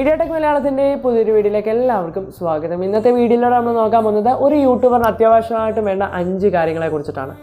Mediatech Malayalamത്തിന്റെ പുതിയൊരു വീഡിയോയിലേക്ക് എല്ലാവർക്കും സ്വാഗതം. ഇന്നത്തെ വീഡിയോയിലൂടെ നമ്മൾ നോക്കാൻ പോകുന്നത് ഒരു യൂട്യൂബറിന് അത്യാവശ്യമായിട്ട് വേണ്ട 5 കാര്യങ്ങളെ കുറിച്ചിട്ടാണ്.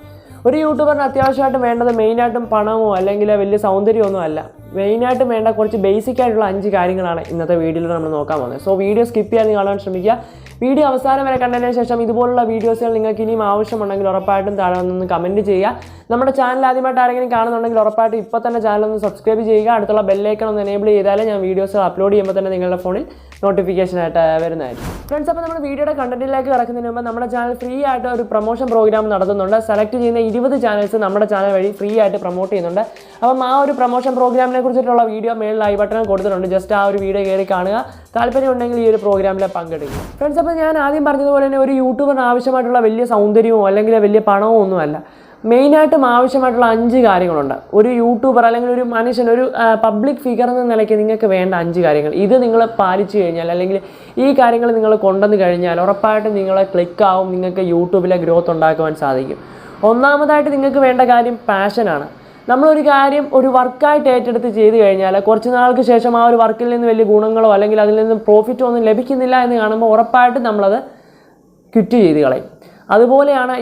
ഒരു യൂട്യൂബറിന് അത്യാവശ്യമായിട്ട് വേണ്ടത് മെയിനായിട്ടും പണമോ അല്ലെങ്കിൽ വലിയ സൗന്ദര്യമൊന്നും അല്ല. മെയിനായിട്ട് വേണ്ട കുറച്ച് ബേസിക് ആയിട്ടുള്ള 5 കാര്യങ്ങളാണ് ഇന്നത്തെ വീഡിയോയിലൂടെ നമ്മൾ നോക്കാൻ പോകുന്നത്. സോ വീഡിയോ സ്കിപ്പ് ചെയ്യാതെ കാണാൻ ശ്രമിക്കുക. വീഡിയോ അവസാനം വരെ കണ്ടതിന് ശേഷം ഇതുപോലുള്ള വീഡിയോസുകൾ നിങ്ങൾക്ക് ഇനിയും ആവശ്യമുണ്ടെങ്കിൽ ഉറപ്പായിട്ടും താഴെ ഒന്ന് കമൻറ്റ് ചെയ്യുക. നമ്മുടെ ചാനൽ ആദ്യമായിട്ട് ആരെങ്കിലും കാണുന്നുണ്ടെങ്കിൽ ഉറപ്പായിട്ടും ഇപ്പോൾ തന്നെ ചാനൽ ഒന്ന് സബ്സ്ക്രൈബ് ചെയ്യുക. അടുത്തുള്ള ബെല്ലൈക്കൺ ഒന്ന് എനേബിൾ ചെയ്താലേ ഞാൻ വീഡിയോസ് അപ്ലോഡ് ചെയ്യുമ്പോൾ തന്നെ നിങ്ങളുടെ ഫോണിൽ നോട്ടിഫിക്കേഷനായിട്ട് വരുന്നതായിരിക്കും. ഫ്രണ്ട്സ്, അപ്പോൾ നമ്മൾ വീഡിയോയുടെ കണ്ടന്റിലേക്ക് കിടക്കുന്നതിന് മുമ്പ് നമ്മുടെ ചാനൽ ഫ്രീ ആയിട്ട് ഒരു പ്രൊമോഷൻ പ്രോഗ്രാം നടത്തുന്നുണ്ട്. സെലക്ട് ചെയ്യുന്ന 20 ചാനൽസ് നമ്മുടെ ചാനൽ വഴി ഫ്രീ ആയിട്ട് പ്രൊമോട്ട് ചെയ്യുന്നുണ്ട്. അപ്പം ആ ഒരു പ്രൊമോഷൻ പ്രോഗ്രാമിനെ കുറിച്ചിട്ടുള്ള വീഡിയോ മേളിൽ ഐ ബട്ടൺ കൊടുത്തിട്ടുണ്ട്. ജസ്റ്റ് ആ ഒരു വീഡിയോ കയറി കാണുക. താല്പര്യമുണ്ടെങ്കിൽ ഈ ഒരു പ്രോഗ്രാമിൽ പങ്കെടുക്കുക. ഫ്രണ്ട്സ്, അപ്പോൾ ഞാൻ ആദ്യം പറഞ്ഞതുപോലെ തന്നെ ഒരു യൂട്യൂബറിന് ആവശ്യമായിട്ടുള്ള വലിയ സൗന്ദര്യമോ അല്ലെങ്കിൽ വലിയ പണമോ ഒന്നുമല്ല. മെയിനായിട്ടും ആവശ്യമായിട്ടുള്ള 5 കാര്യങ്ങളുണ്ട്. ഒരു യൂട്യൂബർ അല്ലെങ്കിൽ ഒരു മനുഷ്യൻ, ഒരു പബ്ലിക് ഫിഗർ എന്ന നിലയ്ക്ക് നിങ്ങൾക്ക് വേണ്ട 5 കാര്യങ്ങൾ. ഇത് നിങ്ങൾ പാലിച്ചു കഴിഞ്ഞാൽ അല്ലെങ്കിൽ ഈ കാര്യങ്ങൾ നിങ്ങൾ കൊണ്ടുവന്ന് കഴിഞ്ഞാൽ ഉറപ്പായിട്ടും നിങ്ങളെ ക്ലിക്കാവും, നിങ്ങൾക്ക് യൂട്യൂബിലെ ഗ്രോത്ത് ഉണ്ടാക്കുവാൻ സാധിക്കും. ഒന്നാമതായിട്ട് നിങ്ങൾക്ക് വേണ്ട കാര്യം പാഷനാണ്. നമ്മളൊരു കാര്യം ഒരു വർക്കായിട്ട് ഏറ്റെടുത്ത് ചെയ്ത് കഴിഞ്ഞാൽ കുറച്ച് നാൾക്ക് ശേഷം ആ ഒരു വർക്കിൽ നിന്ന് വലിയ ഗുണങ്ങളോ അല്ലെങ്കിൽ അതിൽ നിന്ന് പ്രോഫിറ്റോ ഒന്നും ലഭിക്കുന്നില്ല എന്ന് കാണുമ്പോൾ ഉറപ്പായിട്ടും നമ്മളത് ക്വിറ്റ് ചെയ്ത് കളയും. അതുപോലെയാണ്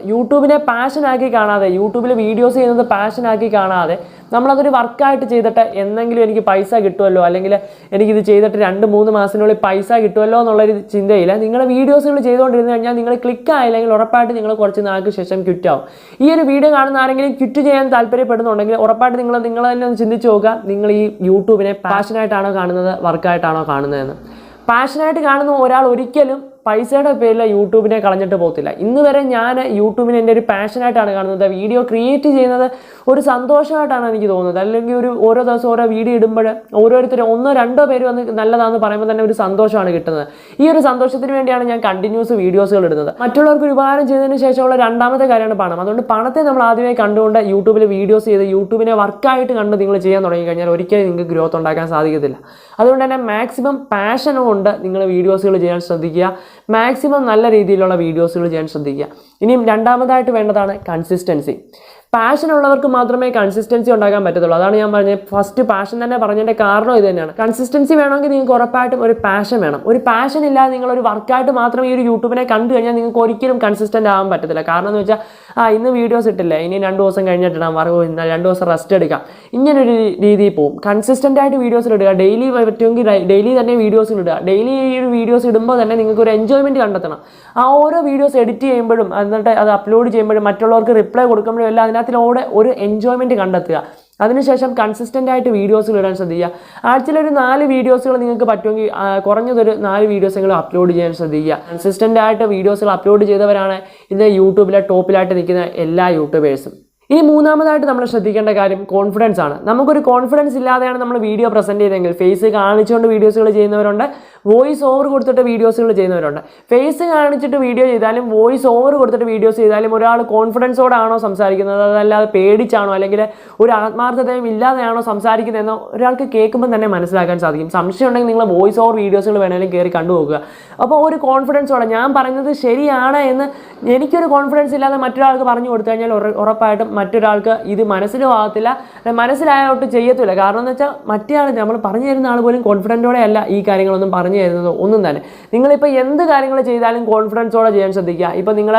യൂട്യൂബിനെ പാഷനാക്കി കാണാതെ, യൂട്യൂബിൽ വീഡിയോസ് ചെയ്യുന്നത് പാഷനാക്കി കാണാതെ നമ്മളതൊരു വർക്കായിട്ട് ചെയ്തിട്ട് എന്തെങ്കിലും എനിക്ക് പൈസ കിട്ടുമല്ലോ അല്ലെങ്കിൽ എനിക്കിത് ചെയ്തിട്ട് 2-3 മാസത്തിനുള്ളിൽ പൈസ കിട്ടുമല്ലോ എന്നുള്ളൊരു ചിന്തയില്ല നിങ്ങൾ വീഡിയോസുകൾ ചെയ്തുകൊണ്ടിരുന്നു കഴിഞ്ഞാൽ നിങ്ങൾ ക്ലിക്കായില്ലെങ്കിൽ ഉറപ്പായിട്ട് നിങ്ങൾ കുറച്ച് നാൾക്ക് ശേഷം ക്വിറ്റാവും. ഈ ഒരു വീഡിയോ കാണുന്ന ആരെങ്കിലും ക്വിറ്റ് ചെയ്യാൻ താല്പര്യപ്പെടുന്നുണ്ടെങ്കിൽ ഉറപ്പായിട്ട് നിങ്ങൾ തന്നെ ഒന്ന് ചിന്തിച്ച് നോക്കുക, നിങ്ങൾ ഈ യൂട്യൂബിനെ പാഷനായിട്ടാണോ കാണുന്നത് വർക്കായിട്ടാണോ കാണുന്നതെന്ന്. പാഷനായിട്ട് കാണുന്ന ഒരാൾ ഒരിക്കലും പൈസയുടെ പേരിൽ യൂട്യൂബിനെ കളഞ്ഞിട്ട് പോകത്തില്ല. ഇന്ന് വരെ ഞാൻ യൂട്യൂബിനെ എൻ്റെ ഒരു പാഷനായിട്ടാണ് കാണുന്നത്. വീഡിയോ ക്രിയേറ്റ് ചെയ്യുന്നത് ഒരു സന്തോഷമായിട്ടാണ് എനിക്ക് തോന്നുന്നത്. അല്ലെങ്കിൽ ഓരോ ദിവസം ഓരോ വീഡിയോ ഇടുമ്പോൾ ഓരോരുത്തരും 1-2 പേര് വന്ന് നല്ലതാണെന്ന് പറയുമ്പോൾ തന്നെ ഒരു സന്തോഷമാണ് കിട്ടുന്നത്. ഈ ഒരു സന്തോഷത്തിന് വേണ്ടിയാണ് ഞാൻ കണ്ടിന്യൂസ് വീഡിയോസുകൾ ഇടുന്നത്. മറ്റുള്ളവർക്ക് ഒരു ഉപകാരം ചെയ്തതിന് ശേഷമുള്ള രണ്ടാമത്തെ കാര്യമാണ് പണം. അതുകൊണ്ട് പണത്തെ നമ്മൾ ആദ്യമായി കണ്ടുകൊണ്ട് യൂട്യൂബിൽ വീഡിയോസ് ചെയ്ത് യൂട്യൂബിനെ വർക്കായിട്ട് കണ്ട് നിങ്ങൾ ചെയ്യാൻ തുടങ്ങിക്കഴിഞ്ഞാൽ ഒരിക്കലും നിങ്ങൾക്ക് ഗ്രോത്ത് ഉണ്ടാക്കാൻ സാധിക്കത്തില്ല. അതുകൊണ്ട് തന്നെ മാക്സിമം പാഷൻ കൊണ്ട് നിങ്ങൾ വീഡിയോസുകൾ ചെയ്യാൻ ശ്രദ്ധിക്കുക. മാക്സിമം നല്ല രീതിയിലുള്ള വീഡിയോസുകൾ ചെയ്യാൻ ശ്രദ്ധിക്കുക. ഇനിയും രണ്ടാമതായിട്ട് വേണ്ടതാണ് കൺസിസ്റ്റൻസി. പാഷൻ ഉള്ളവർക്ക് മാത്രമേ കൺസിസ്റ്റൻസി ഉണ്ടാക്കാൻ പറ്റത്തുള്ളൂ. അതാണ് ഞാൻ പറഞ്ഞത്. ഫസ്റ്റ് പാഷൻ തന്നെ പറഞ്ഞതിൻ്റെ കാരണം ഇത് തന്നെയാണ്. കൺസിസ്റ്റൻസി വേണമെങ്കിൽ നിങ്ങൾക്ക് ഉറപ്പായിട്ടും ഒരു പാഷൻ വേണം. ഒരു പാഷൻ ഇല്ലാതെ നിങ്ങളൊരു വർക്കായിട്ട് മാത്രം ഈ ഒരു യൂട്യൂബിനെ കണ്ടു കഴിഞ്ഞാൽ നിങ്ങൾക്ക് ഒരിക്കലും കൺസിസ്റ്റൻ്റ് ആകാൻ പറ്റത്തില്ല. കാരണം എന്ന് വെച്ചാൽ ഇന്ന് വീഡിയോസ് ഇട്ടില്ല, ഇനി 2 ദിവസം കഴിഞ്ഞിട്ടിടാം, 2 ദിവസം റെസ്റ്റ് എടുക്കാം, ഇങ്ങനൊരു രീതിയിൽ പോകും. കൺസിസ്റ്റൻ്റ് ആയിട്ട് വീഡിയോസിൽ ഇടുക. ഡെയിലി പറ്റുമെങ്കിൽ ഡെയിലി തന്നെ വീഡിയോസിൽ ഇടുക. ഡെയിലി ഈ ഒരു വീഡിയോസ് ഇടുമ്പോൾ തന്നെ നിങ്ങൾക്ക് ഒരു എൻജോയ്മെൻറ്റ് കണ്ടെത്തണം. ആ ഓരോ വീഡിയോസ് എഡിറ്റ് ചെയ്യുമ്പോഴും എന്നിട്ട് അത് അപ്ലോഡ് ചെയ്യുമ്പോഴും മറ്റുള്ളവർക്ക് റിപ്ലൈ കൊടുക്കുമ്പോഴും എല്ലാം അതിനകത്തിലൂടെ ഒരു എൻജോയ്മെൻറ്റ് കണ്ടെത്തുക. അതിനുശേഷം കൺസിസ്റ്റൻ്റ് ആയിട്ട് വീഡിയോസുകൾ ഇടാൻ ശ്രദ്ധിക്കുക. ആഴ്ചയിലൊരു 4 വീഡിയോസുകൾ നിങ്ങൾക്ക് പറ്റുമെങ്കിൽ കുറഞ്ഞതൊരു 4 വീഡിയോസെങ്കിലും അപ്ലോഡ് ചെയ്യാൻ ശ്രദ്ധിക്കുക. കൺസിസ്റ്റൻ്റ് ആയിട്ട് വീഡിയോസുകൾ അപ്ലോഡ് ചെയ്തവരാണ് ഇന്ന് യൂട്യൂബിലെ ടോപ്പിലായിട്ട് നിൽക്കുന്ന എല്ലാ യൂട്യൂബേഴ്സും. ഇനി മൂന്നാമതായിട്ട് നമ്മൾ ശ്രദ്ധിക്കേണ്ട കാര്യം കോൺഫിഡൻസ് ആണ്. നമുക്കൊരു കോൺഫിഡൻസ് ഇല്ലാതെയാണ് നമ്മൾ വീഡിയോ പ്രസൻറ്റ് ചെയ്തെങ്കിൽ, ഫേസ് കാണിച്ചുകൊണ്ട് വീഡിയോസുകൾ ചെയ്യുന്നവരുണ്ട്, വോയിസ് ഓവർ കൊടുത്തിട്ട് വീഡിയോസുകൾ ചെയ്യുന്നവരുണ്ട്. ഫേസ് കാണിച്ചിട്ട് വീഡിയോ ചെയ്താലും വോയിസ് ഓവർ കൊടുത്തിട്ട് വീഡിയോസ് ചെയ്താലും ഒരാൾ കോൺഫിഡൻസോടാണോ സംസാരിക്കുന്നത്, അതല്ലാതെ പേടിച്ചാണോ അല്ലെങ്കിൽ ഒരു ആത്മാർത്ഥതയും ഇല്ലാതെയാണോ സംസാരിക്കുന്നതെന്നോ ഒരാൾക്ക് കേൾക്കുമ്പോൾ തന്നെ മനസ്സിലാക്കാൻ സാധിക്കും. സംശയം ഉണ്ടെങ്കിൽ നിങ്ങൾ വോയിസ് ഓവർ വീഡിയോസുകൾ വേണമെങ്കിലും കയറി കണ്ടുപോകുക. അപ്പോൾ ഒരു കോൺഫിഡൻസോടെ ഞാൻ പറയുന്നത് ശരിയാണ് എന്ന് എനിക്കൊരു കോൺഫിഡൻസ് ഇല്ലാതെ മറ്റൊരാൾക്ക് പറഞ്ഞു കൊടുത്തു കഴിഞ്ഞാൽ ഉറപ്പായിട്ടും മറ്റൊരാൾക്ക് ഇത് മനസ്സിലാകത്തില്ല, മനസ്സിലായോട്ട് ചെയ്യത്തില്ല. കാരണം എന്ന് വെച്ചാൽ മറ്റേ ആൾ, നമ്മൾ പറഞ്ഞു തരുന്ന ആൾ പോലും കോൺഫിഡൻറ്റോടെ അല്ല ഈ കാര്യങ്ങളൊന്നും പറഞ്ഞു തരുന്നത് ഒന്നും തന്നെ. നിങ്ങളിപ്പോൾ എന്ത് കാര്യങ്ങൾ ചെയ്താലും കോൺഫിഡൻസോടെ ചെയ്യാൻ ശ്രദ്ധിക്കുക. ഇപ്പോൾ നിങ്ങൾ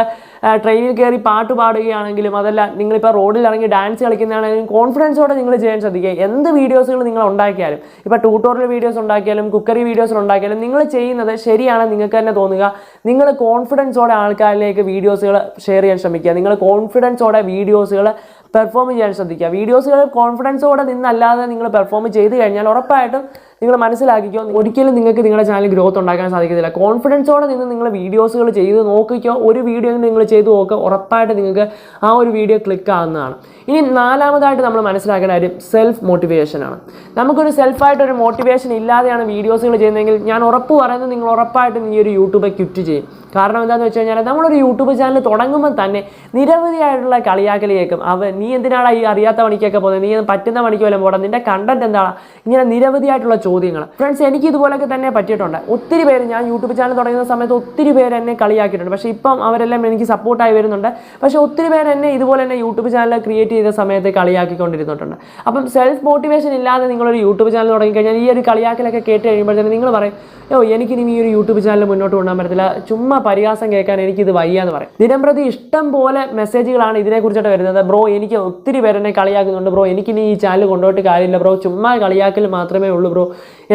ട്രെയിനിൽ കയറി പാട്ട് പാടുകയാണെങ്കിലും അതല്ല നിങ്ങളിപ്പോൾ റോഡിൽ ഇറങ്ങി ഡാൻസ് കളിക്കുന്നതാണെങ്കിലും കോൺഫിഡൻസോടെ നിങ്ങൾ ചെയ്യാൻ ശ്രദ്ധിക്കുക. എന്ത് വീഡിയോസുകൾ നിങ്ങൾ ഉണ്ടാക്കിയാലും, ഇപ്പോൾ ട്യൂട്ടോറിയൽ വീഡിയോസ് ഉണ്ടാക്കിയാലും കുക്കറി വീഡിയോസ് ഉണ്ടാക്കിയാലും നിങ്ങൾ ചെയ്യുന്നത് ശരിയാണെന്ന് നിങ്ങൾക്ക് തന്നെ തോന്നുക. നിങ്ങൾ കോൺഫിഡൻസോടെ ആൾക്കാരിലേക്ക് വീഡിയോസുകൾ ഷെയർ ചെയ്യാൻ ശ്രമിക്കുക. നിങ്ങൾ കോൺഫിഡൻസോടെ വീഡിയോസുകൾ പെർഫോം ചെയ്യാൻ ശ്രദ്ധിക്കുക. വീഡിയോസുകൾ കോൺഫിഡൻസോടെ നിന്നല്ലാതെ നിങ്ങൾ പെർഫോം ചെയ്ത് കഴിഞ്ഞാൽ ഉറപ്പായിട്ടും നിങ്ങൾ മനസ്സിലാക്കിക്കോ, ഒരിക്കലും നിങ്ങൾക്ക് നിങ്ങളുടെ ചാനൽ ഗ്രോത്ത് ഉണ്ടാക്കാൻ സാധിക്കത്തില്ല. കോൺഫിഡൻസോടെ നിന്ന് നിങ്ങൾ വീഡിയോസുകൾ ചെയ്ത് നോക്കിക്കോ. ഒരു വീഡിയോ നിങ്ങൾ ചെയ്ത് നോക്കുക, ഉറപ്പായിട്ട് നിങ്ങൾക്ക് ആ ഒരു വീഡിയോ ക്ലിക്ക് ആവുന്നതാണ്. ഇനി നാലാമതായിട്ട് നമ്മൾ മനസ്സിലാക്കേണ്ട കാര്യം സെൽഫ് മോട്ടിവേഷനാണ്. നമുക്കൊരു സെൽഫായിട്ടൊരു മോട്ടിവേഷൻ ഇല്ലാതെയാണ് വീഡിയോസുകൾ ചെയ്യുന്നതെങ്കിൽ ഞാൻ ഉറപ്പ് പറയുന്നത് നിങ്ങൾ ഉറപ്പായിട്ടും ഈ ഒരു യൂട്യൂബ് ക്വിറ്റ് ചെയ്യും. കാരണം എന്താണെന്ന് വെച്ച് കഴിഞ്ഞാൽ നമ്മളൊരു യൂട്യൂബ് ചാനൽ തുടങ്ങുമ്പോൾ തന്നെ നിരവധിയായിട്ടുള്ള കളിയാക്കലിയേക്കും. നീ എന്തിനാണ് ഈ അറിയാത്ത പണിക്കൊക്കെ പോകുന്നത്, നീ പറ്റുന്ന പണിക്ക് വല്ലതും പോകണം, നിൻ്റെ കണ്ടന്റ് എന്താണ്, ഇങ്ങനെ നിരവധിയായിട്ടുള്ള ചോദ്യങ്ങൾ. ഫ്രണ്ട്സ്, എനിക്ക് ഇതുപോലൊക്കെ തന്നെ പറ്റിയിട്ടുണ്ട്. ഒത്തിരി പേര് ഞാൻ യൂട്യൂബ് ചാനൽ തുടങ്ങുന്ന സമയത്ത് ഒത്തിരി പേര് എന്നെ കളിയാക്കിയിട്ടുണ്ട്. പക്ഷേ ഇപ്പം അവരെല്ലാം എനിക്ക് സപ്പോർട്ടായി വരുന്നുണ്ട്. പക്ഷേ ഒത്തിരി പേര് എന്നെ ഇതുപോലെ തന്നെ യൂട്യൂബ് ചാനൽ ക്രിയേറ്റ് ചെയ്ത സമയത്ത് കളിയാക്കിക്കൊണ്ടിരുന്നിട്ടുണ്ട്. അപ്പം സെൽഫ് മോട്ടിവേഷൻ ഇല്ലാതെ നിങ്ങളൊരു യൂട്യൂബ് ചാനൽ തുടങ്ങിക്കഴിഞ്ഞാൽ ഈ ഒരു കളിയാക്കലൊക്കെ കേട്ട് കഴിയുമ്പോഴത്തേനും നിങ്ങൾ പറയും, എനിക്കിനി ഈ ഒരു യൂട്യൂബ് ചാനൽ മുന്നോട്ട് കൊണ്ടുപോകാൻ പറ്റത്തില്ല, ചുമ്മാ പരിഹാസം കേൾക്കാൻ എനിക്കിത് വയ്യാന്ന് പറയും. ദിനംപ്രതി ഇഷ്ടം പോലെ മെസ്സേജുകളാണ് ഇതിനെക്കുറിച്ചിട്ട് വരുന്നത്. ബ്രോ, എനിക്ക് ഒത്തിരി പേരെന്നെ കളിയാക്കുന്നുണ്ട്, ബ്രോ എനിക്കിനി ഈ ചാനൽ കൊണ്ടുപോയിട്ട് കാര്യമില്ല ബ്രോ, ചുമ്മാ കളിയാക്കൽ മാത്രമേ ഉള്ളൂ ബ്രോ,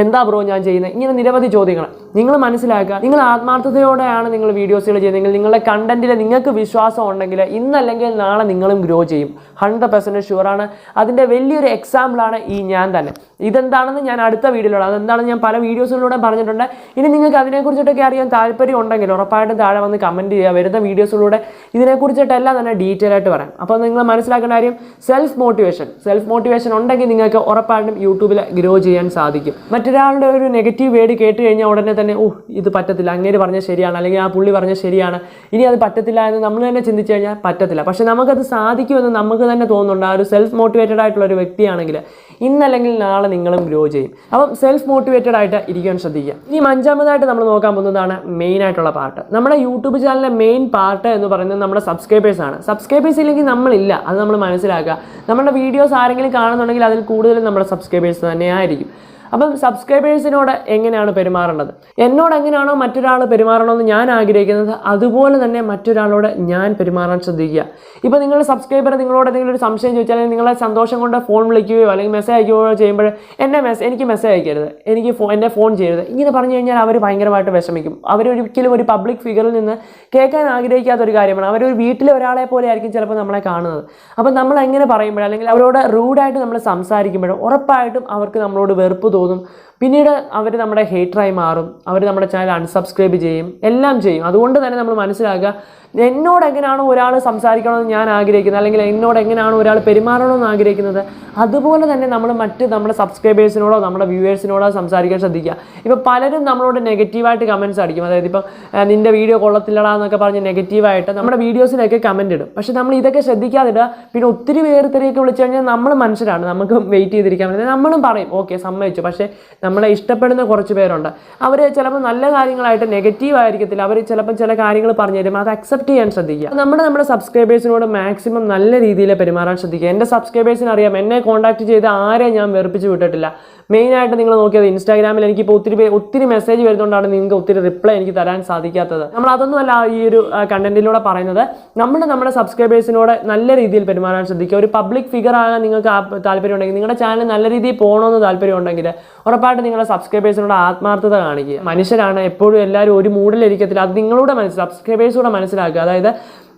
എന്താ ബ്രോ ഞാൻ ചെയ്യുന്നത്? ഇങ്ങനെ നിരവധി ചോദ്യങ്ങൾ. നിങ്ങൾ മനസ്സിലാക്കുക, നിങ്ങൾ ആത്മാർത്ഥതയോടെയാണ് നിങ്ങൾ വീഡിയോസുകൾ ചെയ്യുന്നതെങ്കിൽ, നിങ്ങളുടെ കണ്ടന്റിൽ നിങ്ങൾക്ക് വിശ്വാസം ഉണ്ടെങ്കിൽ ഇന്നല്ലെങ്കിൽ നാളെ നിങ്ങളും ഗ്രോ ചെയ്യും. 100% ഷുവറാണ്. അതിൻ്റെ വലിയൊരു എക്സാമ്പിളാണ് ഈ ഞാൻ തന്നെ. ഇതെന്താണെന്ന് ഞാൻ അടുത്ത വീഡിയോയിലൂടെ, അതെന്താണെന്ന് ഞാൻ പല വീഡിയോസിലൂടെ പറഞ്ഞിട്ടുണ്ട്. ഇനി നിങ്ങൾക്ക് അതിനെക്കുറിച്ചിട്ടൊക്കെ അറിയാൻ താല്പര്യം ഉണ്ടെങ്കിൽ ഉറപ്പായിട്ടും താഴെ വന്ന് കമൻറ്റ് ചെയ്യുക. വരുന്ന വീഡിയോസിലൂടെ ഇതിനെക്കുറിച്ചിട്ടെല്ലാം തന്നെ ഡീറ്റെയിൽ ആയിട്ട് പറയാം. അപ്പോൾ നിങ്ങൾ മനസ്സിലാക്കേണ്ട കാര്യം, സെൽഫ് മോട്ടിവേഷൻ ഉണ്ടെങ്കിൽ നിങ്ങൾക്ക് ഉറപ്പായിട്ടും യൂട്യൂബിൽ ഗ്രോ ചെയ്യാൻ സാധിക്കും. മറ്റൊരാളുടെ ഒരു നെഗറ്റീവ് വേർഡ് കേട്ട് കഴിഞ്ഞാൽ ഉടനെ തന്നെ ഇത് പറ്റത്തില്ല, അങ്ങേര് പറഞ്ഞത് ശരിയാണ്, അല്ലെങ്കിൽ ആ പുള്ളി പറഞ്ഞത് ശരിയാണ്, ഇനി അത് പറ്റത്തില്ല എന്ന് നമ്മൾ തന്നെ ചിന്തിച്ചു കഴിഞ്ഞാൽ പറ്റത്തില്ല. പക്ഷേ നമുക്കത് സാധിക്കുമെന്ന് നമുക്ക് തന്നെ തോന്നുന്നുണ്ട്. ആ ഒരു സെൽഫ് മോട്ടിവേറ്റഡ് ആയിട്ടുള്ള ഒരു വ്യക്തിയാണെങ്കിൽ ഇന്നല്ലെങ്കിൽ നാളെ നിങ്ങളും ഗ്രോ ചെയ്യും. അപ്പം സെൽഫ് മോട്ടിവേറ്റഡ് ആയിട്ട് ഇരിക്കാൻ ശ്രദ്ധിക്കുക. ഇനി അഞ്ചാമതായിട്ട് നമ്മൾ നോക്കാൻ പോകുന്നതാണ് മെയിൻ ആയിട്ടുള്ള പാർട്ട്. നമ്മുടെ യൂട്യൂബ് ചാനലിലെ മെയിൻ പാർട്ട് എന്ന് പറയുന്നത് നമ്മുടെ സബ്സ്ക്രൈബേഴ്സ് ആണ്. സബ്സ്ക്രൈബേഴ്സ് ഇല്ലെങ്കിൽ നമ്മളില്ല, അത് നമ്മൾ മനസ്സിലാക്കുക. നമ്മുടെ വീഡിയോസ് ആരെങ്കിലും കാണുന്നുണ്ടെങ്കിൽ അതിൽ കൂടുതലും നമ്മുടെ സബ്സ്ക്രൈബേഴ്സ് തന്നെയായിരിക്കും. അപ്പം സബ്സ്ക്രൈബേഴ്സിനോട് എങ്ങനെയാണ് പെരുമാറേണ്ടത്? എന്നോട് എങ്ങനെയാണോ മറ്റൊരാൾ പെരുമാറണമെന്ന് ഞാൻ ആഗ്രഹിക്കുന്നത്, അതുപോലെ തന്നെ മറ്റൊരാളോട് ഞാൻ പെരുമാറാൻ ശ്രദ്ധിക്കുക. ഇപ്പോൾ നിങ്ങളുടെ സബ്സ്ക്രൈബർ നിങ്ങളോട് എന്തെങ്കിലും ഒരു സംശയം ചോദിച്ചാൽ, അല്ലെങ്കിൽ നിങ്ങളെ സന്തോഷം കൊണ്ട് ഫോൺ വിളിക്കുകയോ അല്ലെങ്കിൽ മെസ്സേജ് അയക്കുകയോ ചെയ്യുമ്പോൾ എനിക്ക് മെസ്സേജ് അയക്കരുത്, എൻ്റെ ഫോൺ ചെയ്യരുത്, ഇങ്ങനെ പറഞ്ഞു കഴിഞ്ഞാൽ അവർ ഭയങ്കരമായിട്ട് വിഷമിക്കും. അവരൊരിക്കലും ഒരു പബ്ലിക് ഫിഗറിൽ നിന്ന് കേൾക്കാൻ ആഗ്രഹിക്കാത്തൊരു കാര്യമാണ്. അവരൊരു വീട്ടിലെ ഒരാളെ പോലെ ആയിരിക്കും ചിലപ്പോൾ നമ്മളെ കാണുന്നത്. അപ്പം നമ്മൾ എങ്ങനെ പറയുമ്പോഴും അല്ലെങ്കിൽ അവരോട് റൂഡായിട്ട് നമ്മൾ സംസാരിക്കുമ്പോഴും ഉറപ്പായിട്ടും അവർക്ക് നമ്മളോട് വെറുപ്പ് തോന്നും. പിന്നീട് അവർ നമ്മുടെ ഹേറ്ററായി മാറും. അവർ നമ്മുടെ ചാനൽ അൺസബ്സ്ക്രൈബ് ചെയ്യും, എല്ലാം ചെയ്യും. അതുകൊണ്ട് തന്നെ നമ്മൾ മനസ്സിലാക്കുക, എന്നോട് എങ്ങനെയാണോ ഒരാൾ സംസാരിക്കണമെന്ന് ഞാൻ ആഗ്രഹിക്കുന്നത്, അല്ലെങ്കിൽ എന്നോട് എങ്ങനെയാണോ ഒരാൾ പെരുമാറണമെന്ന് ആഗ്രഹിക്കുന്നത്, അതുപോലെ തന്നെ നമ്മൾ നമ്മുടെ സബ്സ്ക്രൈബേഴ്സിനോടോ നമ്മുടെ വ്യൂവേഴ്സിനോടോ സംസാരിക്കാൻ ശ്രദ്ധിക്കുക. ഇപ്പോൾ പലരും നമ്മളോട് നെഗറ്റീവായിട്ട് കമൻറ്റ്സ് അടിക്കും. അതായത് ഇപ്പം നിൻ്റെ വീഡിയോ കൊള്ളത്തില്ലടാ എന്നൊക്കെ പറഞ്ഞ് നെഗറ്റീവായിട്ട് നമ്മുടെ വീഡിയോസിനൊക്കെ കമൻറ്റ് ഇടും. പക്ഷേ നമ്മൾ ഇതൊക്കെ ശ്രദ്ധിക്കാതിടുക. പിന്നെ ഒത്തിരി പേർത്തിരിയൊക്കെ വിളിച്ചു കഴിഞ്ഞാൽ നമ്മൾ മനുഷ്യരാണ്, നമുക്ക് വെയിറ്റ് ചെയ്തിരിക്കാൻ പറ്റുന്നത്. നമ്മളും പറയും ഓക്കെ സമ്മതിച്ചു. പക്ഷേ നമ്മളെ ഇഷ്ടപ്പെടുന്ന കുറച്ച് പേരുണ്ട്. അവർ ചിലപ്പോൾ നല്ല കാര്യങ്ങളായിട്ട് നെഗറ്റീവ് ആയിരിക്കത്തില്ല, അവർ ചിലപ്പോൾ ചില കാര്യങ്ങൾ പറഞ്ഞു തരും, അത് അക്സെപ്റ്റ് ചെയ്യാൻ ശ്രദ്ധിക്കുക. നമ്മുടെ സബ്സ്ക്രൈബേഴ്സിനോട് മാക്സിമം നല്ല രീതിയിൽ പെരുമാറാൻ ശ്രദ്ധിക്കുക. എൻ്റെ സബ്സ്ക്രൈബേഴ്സിന് അറിയാം, എന്നെ കോൺടാക്ട് ചെയ്ത് ആരെയും ഞാൻ വെറുപ്പിച്ച് വിട്ടിട്ടില്ല. മെയിനായിട്ട് നിങ്ങൾ നോക്കിയത് ഇൻസ്റ്റാഗ്രാമിൽ എനിക്കിപ്പോൾ ഒത്തിരി മെസ്സേജ് വരുന്നതുകൊണ്ടാണ് നിങ്ങൾക്ക് ഒത്തിരി റിപ്ലൈ എനിക്ക് തരാൻ സാധിക്കാത്തത്. നമ്മൾ അതൊന്നുമല്ല ഈ ഒരു കണ്ടന്റിലൂടെ പറയുന്നത്. നമ്മുടെ സബ്സ്ക്രൈബേഴ്സിനോട് നല്ല രീതിയിൽ പെരുമാറാൻ ശ്രദ്ധിക്കുക. ഒരു പബ്ലിക് ഫിഗർ ആകാൻ നിങ്ങൾക്ക് താല്പര്യം ഉണ്ടെങ്കിൽ, നിങ്ങളുടെ ചാനൽ നല്ല രീതിയിൽ പോകണമെന്ന് താല്പര്യം ഉണ്ടെങ്കിൽ ഉറപ്പായിട്ട് നിങ്ങളുടെ സബ്സ്ക്രൈബേഴ്സിനോട് ആത്മാർത്ഥത കാണിക്കുക. മനുഷ്യരാണ്, എപ്പോഴും എല്ലാവരും ഒരു മൂഡിലിരിക്കത്തില്ല. അത് നിങ്ങളുടെ സബ്സ്ക്രൈബേഴ്സൂടെ മനസ്സിലാക്കുക. അതായത്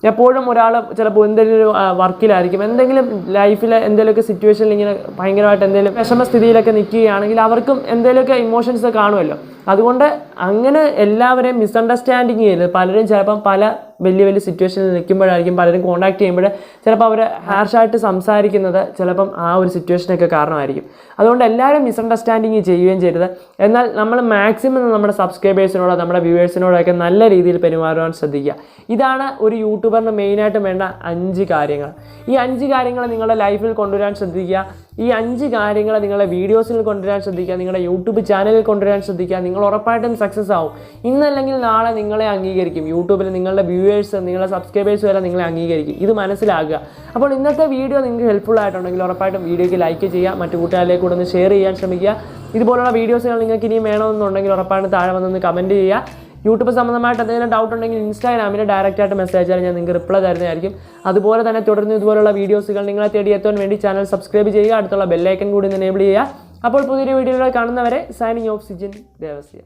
എപ്പോഴും ഒരാൾ ചിലപ്പോൾ എന്തെങ്കിലും വർക്കിലായിരിക്കും, എന്തെങ്കിലും ലൈഫിൽ എന്തെങ്കിലുമൊക്കെ സിറ്റുവേഷനിൽ ഇങ്ങനെ ഭയങ്കരമായിട്ട് എന്തെങ്കിലും വിഷമസ്ഥിതിയിലൊക്കെ നിൽക്കുകയാണെങ്കിൽ അവർക്കും എന്തെങ്കിലുമൊക്കെ ഇമോഷൻസ് കാണുമല്ലോ. അതുകൊണ്ട് അങ്ങനെ എല്ലാവരെയും മിസ്അണ്ടർസ്റ്റാൻഡിങ് ചെയ്യരുത്. പലരും ചിലപ്പം പല വലിയ സിറ്റുവേഷനിൽ നിൽക്കുമ്പോഴായിരിക്കും പലരും കോൺടാക്ട് ചെയ്യുമ്പോൾ ചിലപ്പോൾ അവർ ഹാർഷായിട്ട് സംസാരിക്കുന്നത് ചിലപ്പം ആ ഒരു സിറ്റുവേഷനൊക്കെ കാരണമായിരിക്കും. അതുകൊണ്ട് എല്ലാവരും മിസ്അണ്ടർസ്റ്റാൻഡിങ് ചെയ്യുകയും ചെയ്യരുത്. എന്നാൽ നമ്മൾ മാക്സിമം നമ്മുടെ സബ്സ്ക്രൈബേഴ്സിനോടോ നമ്മുടെ വ്യൂവേഴ്സിനോടൊക്കെ നല്ല രീതിയിൽ പെരുമാറുവാൻ ശ്രദ്ധിക്കുക. ഇതാണ് ഒരു യൂട്യൂബറിന് മെയിനായിട്ട് വേണ്ട 5 കാര്യങ്ങൾ. ഈ 5 കാര്യങ്ങൾ നിങ്ങളുടെ ലൈഫിൽ കൊണ്ടുവരാൻ ശ്രദ്ധിക്കുക. ഈ 5 കാര്യങ്ങൾ നിങ്ങളുടെ വീഡിയോസിൽ കൊണ്ടുവരാൻ ശ്രദ്ധിക്കുക, നിങ്ങളുടെ യൂട്യൂബ് ചാനലിൽ കൊണ്ടുവരാൻ ശ്രദ്ധിക്കുക. നിങ്ങൾ ഉറപ്പായിട്ടും സക്സസ് ആവും. ഇന്നല്ലെങ്കിൽ നാളെ നിങ്ങളെ അംഗീകരിക്കും. യൂട്യൂബിൽ നിങ്ങളുടെ വ്യൂവേഴ്സ്, നിങ്ങളുടെ സബ്സ്ക്രൈബേഴ്സ് വരെ നിങ്ങളെ അംഗീകരിക്കും. ഇത് മനസ്സിലാക്കുക. അപ്പോൾ ഇന്നത്തെ വീഡിയോ നിങ്ങൾക്ക് ഹെൽപ്ഫുൾ ആയിട്ടുണ്ടെങ്കിൽ ഉറപ്പായിട്ടും വീഡിയോയ്ക്ക് ലൈക്ക് ചെയ്യുക, മറ്റു കൂട്ടുകാരിലേക്ക് കൂടെ ഒന്ന് ഷെയർ ചെയ്യാൻ ശ്രമിക്കുക. ഇതുപോലുള്ള വീഡിയോസുകൾ നിങ്ങൾക്ക് ഇനിയും വേണമെന്നുണ്ടെങ്കിൽ ഉറപ്പായിട്ടും താഴെ വന്നൊന്ന് കമൻറ്റ് ചെയ്യുക. യൂട്യൂബ് സംബന്ധമായിട്ട് എന്തെങ്കിലും ഡൗട്ട് ഉണ്ടെങ്കിൽ ഇൻസ്റ്റാഗ്രാമിൽ ഡയറക്റ്റായിട്ട് മെസ്സേജ് അയച്ചാൽ ഞാൻ നിങ്ങൾക്ക് റിപ്ലൈ തരുന്നതായിരിക്കും. അതുപോലെ തന്നെ തുടർന്ന് ഇതുപോലുള്ള വീഡിയോസുകൾ നിങ്ങളെ തേടി എത്താൻ വേണ്ടി ചാനൽ സബ്സ്ക്രൈബ് ചെയ്യുക, അടുത്തുള്ള ബെല്ലൈക്കൺ കൂടി എനേബിൾ ചെയ്യുക. അപ്പോൾ പുതിയൊരു വീഡിയോയിൽ കാണുന്നവരെ സൈനിങ് ഓഫ് സിജിൻ ദേവസ്യ.